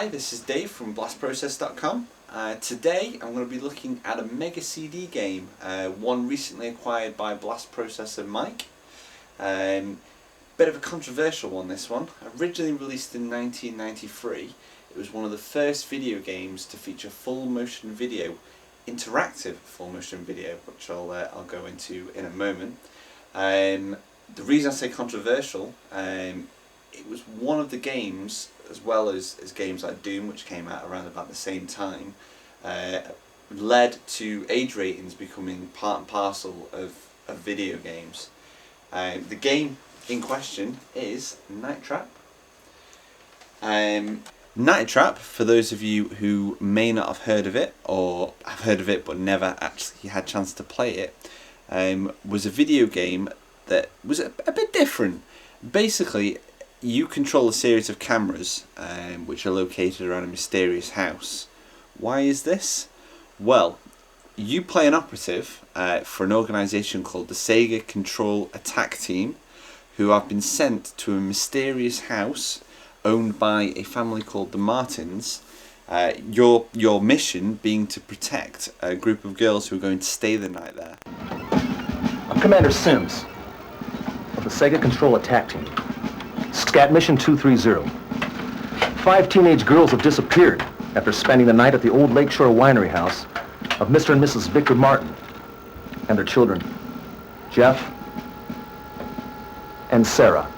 Hi, this is Dave from blastprocess.com. Today I'm going to be looking at a Mega CD game, one recently acquired by Blast Processor Mike. Bit of a controversial one, this one. Originally released in 1993, it was one of the first video games to feature full motion video, interactive full motion video, which I'll go into in a moment. The reason I say controversial, it was one of the games, as well as games like Doom, which came out around about the same time, led to age ratings becoming part and parcel of video games. The game in question is Night Trap. Night Trap, for those of you who may not have heard of it, or have heard of it but never actually had a chance to play it, was a video game that was a bit different. Basically, you control a series of cameras which are located around a mysterious house. Why is this? Well, you play an operative for an organisation called the Sega Control Attack Team, who have been sent to a mysterious house owned by a family called the Martins. Your mission being to protect a group of girls who are going to stay the night there. I'm Commander Sims of the Sega Control Attack Team. Scat Mission 230. 5 teenage girls have disappeared after spending the night at the old Lakeshore Winery house of Mr. and Mrs. Victor Martin and their children, Jeff and Sarah.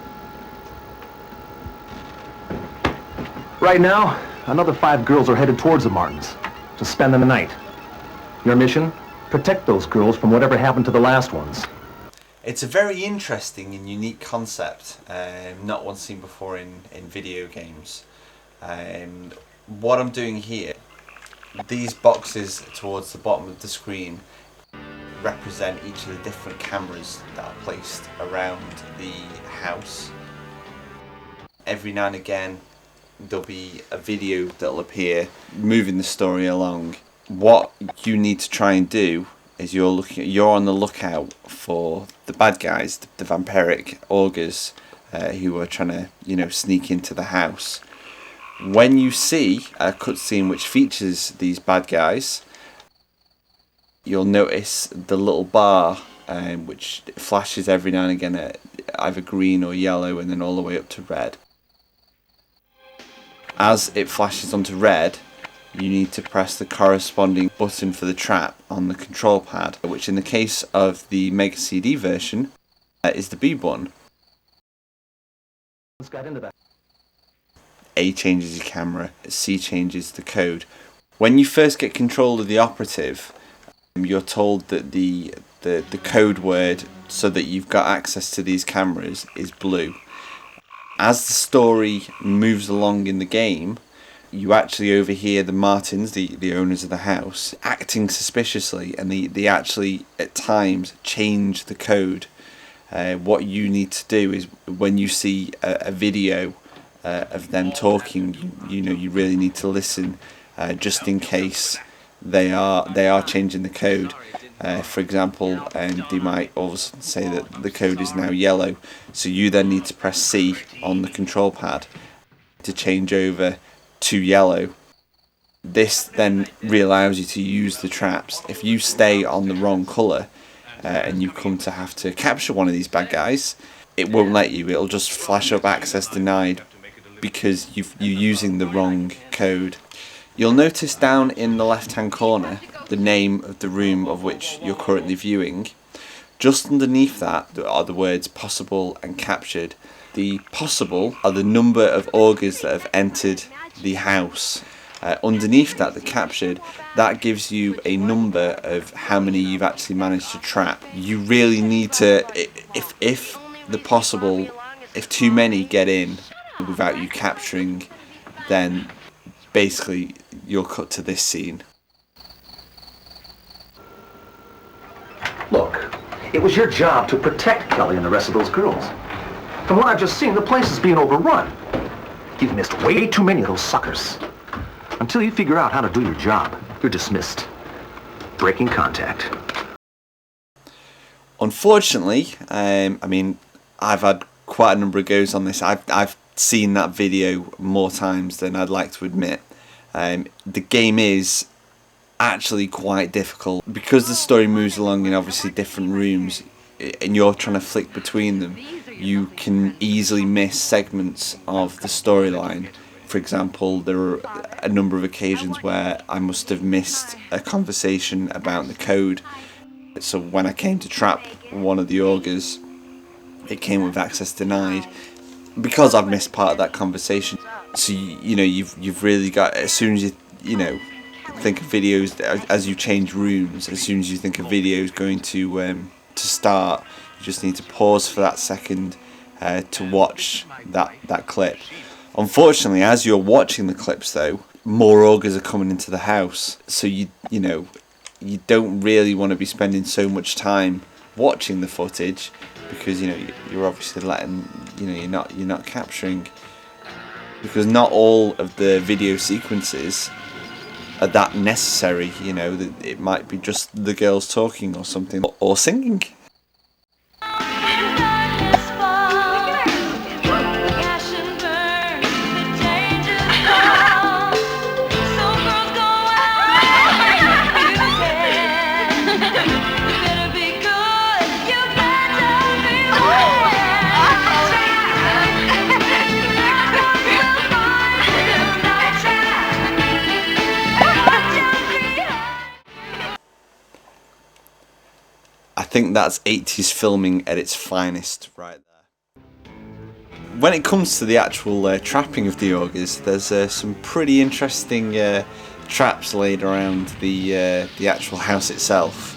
Right now, another 5 girls are headed towards the Martins to spend the night. Your mission? Protect those girls from whatever happened to the last ones. It's a very interesting and unique concept, not one seen before in video games. What I'm doing here, these boxes towards the bottom of the screen represent each of the different cameras that are placed around the house. Every now and again there'll be a video that'll appear moving the story along. What you need to try and do is you're on the lookout for the bad guys, the vampiric augurs who are trying to sneak into the house. When you see a cutscene which features these bad guys, you'll notice the little bar which flashes every now and again at either green or yellow and then all the way up to red. As it flashes onto red, you need to press the corresponding button for the trap on the control pad, which in the case of the Mega CD version is the B button. Let's get into that. A changes your camera, C changes the code. When you first get control of the operative, you're told that the code word so that you've got access to these cameras is blue. As the story moves along in the game, you actually overhear the Martins, the owners of the house, acting suspiciously, and they actually at times change the code. What you need to do is when you see a video of them talking, you really need to listen just in case they are changing the code. For example, they might all of a sudden say that the code is now yellow, so you then need to press C on the control pad to change over to yellow. This then allows you to use the traps. If you stay on the wrong colour and you come to have to capture one of these bad guys, it won't let you. It'll just flash up access denied because you're using the wrong code. You'll notice down in the left hand corner the name of the room of which you're currently viewing. Just underneath that are the words possible and captured. The possible are the number of augurs that have entered the house. Underneath that, the captured, that gives you a number of how many you've actually managed to trap. You really need to, if the possible, if too many get in without you capturing, then basically you're cut to this scene. Look, it was your job to protect Kelly and the rest of those girls. From what I've just seen, the place is being overrun. You've missed way too many of those suckers. Until you figure out how to do your job, you're dismissed. Breaking contact. Unfortunately, I've had quite a number of goes on this. I've seen that video more times than I'd like to admit. The game is actually quite difficult because the story moves along in obviously different rooms, and you're trying to flick between them. You can easily miss segments of the storyline. For example, there are a number of occasions where I must have missed a conversation about the code. So when I came to trap one of the augurs, it came with access denied because I've missed part of that conversation. So you've really got, as soon as you think of videos, as you change rooms, as soon as you think a video is going to start, you just need to pause for that second to watch that clip. Unfortunately, as you're watching the clips though, more augurs are coming into the house, so you don't really want to be spending so much time watching the footage, because you're obviously you're not capturing, because not all of the video sequences are that necessary. It might be just the girls talking or something, or singing. I think that's 80s filming at its finest right there. When it comes to the actual trapping of the augurs, there's some pretty interesting traps laid around the actual house itself.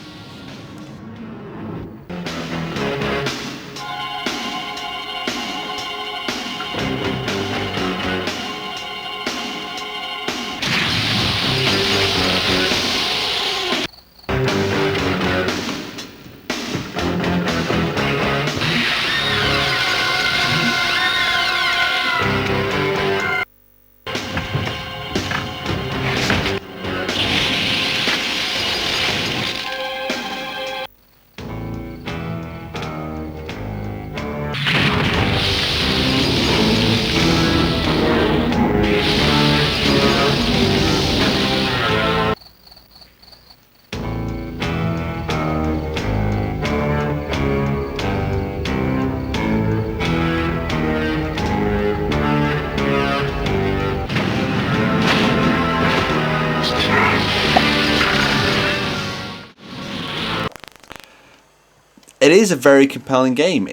It is a very compelling game.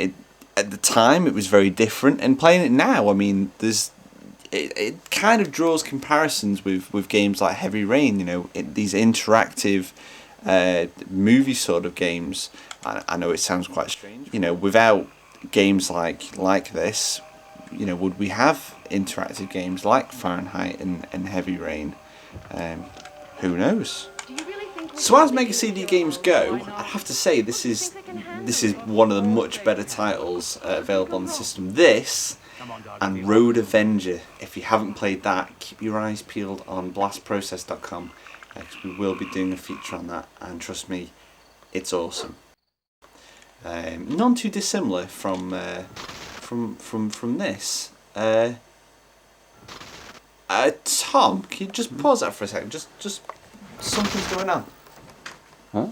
At the time, it was very different, and playing it now, I mean, it kind of draws comparisons with games like Heavy Rain. These interactive movie sort of games. I know it sounds quite strange. Without games like this, would we have interactive games like Fahrenheit and Heavy Rain? Who knows? So as Mega CD games go, I have to say this is one of the much better titles available on the system. This and Road Avenger. If you haven't played that, keep your eyes peeled on blastprocess.com, because we will be doing a feature on that, and trust me, it's awesome. None too dissimilar from this. Tom, can you just pause that for a second? Just something's going on. Huh?